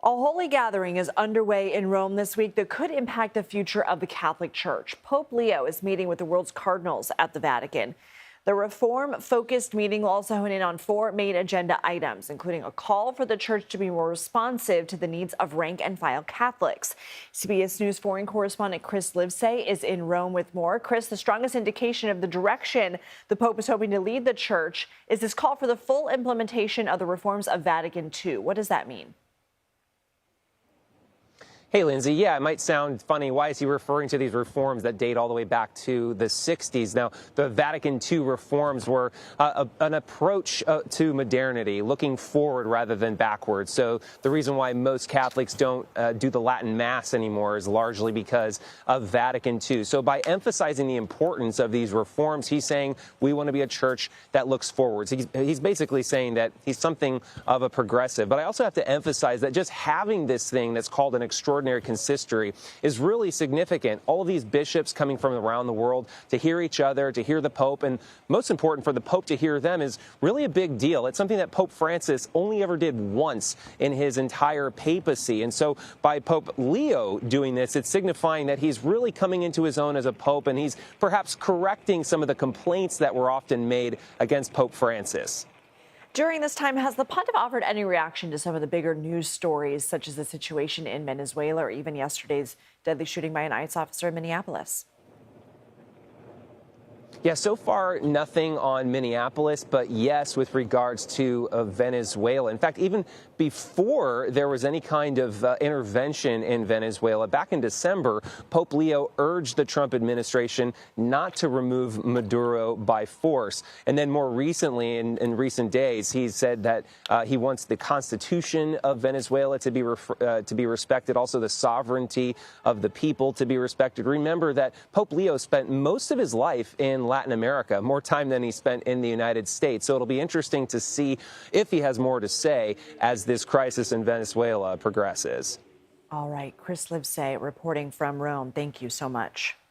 A holy gathering is underway in Rome this week that could impact the future of the Catholic Church. Pope Leo is meeting with the world's cardinals at the Vatican. The reform-focused meeting will also hone in on four main agenda items, including a call for the church to be more responsive to the needs of rank-and-file Catholics. CBS News foreign correspondent Chris Livesay is in Rome with more. Chris, the strongest indication of the direction the Pope is hoping to lead the church is this call for the full implementation of the reforms of Vatican II. What does that mean? Hey, Lindsay. Yeah, it might sound funny. Why is he referring to these reforms that date all the way back to the 60s? Now, the Vatican II reforms were an approach to modernity, looking forward rather than backwards. So the reason why most Catholics don't do the Latin Mass anymore is largely because of Vatican II. So by emphasizing the importance of these reforms, he's saying we want to be a church that looks forwards. He's basically saying that he's something of a progressive. But I also have to emphasize that just having this thing that's called an extraordinary consistory is really significant. All of these bishops coming from around the world to hear each other, to hear the Pope, and most important for the Pope to hear them is really a big deal. It's something that Pope Francis only ever did once in his entire papacy. And so by Pope Leo doing this, it's signifying that he's really coming into his own as a Pope, and he's perhaps correcting some of the complaints that were often made against Pope Francis. During this time, has the pontiff offered any reaction to some of the bigger news stories, such as the situation in Venezuela or even yesterday's deadly shooting by an ICE officer in Minneapolis? Yeah, so far, nothing on Minneapolis, but yes, with regards to Venezuela. In fact, even before there was any kind of intervention in Venezuela, back in December, Pope Leo urged the Trump administration not to remove Maduro by force. And then more recently, in recent days, he said that he wants the Constitution of Venezuela to be respected, also the sovereignty of the people to be respected. Remember that Pope Leo spent most of his life in Latin America, more time than he spent in the United States. So it'll be interesting to see if he has more to say as this crisis in Venezuela progresses. All right, Chris Livesay reporting from Rome. Thank you so much.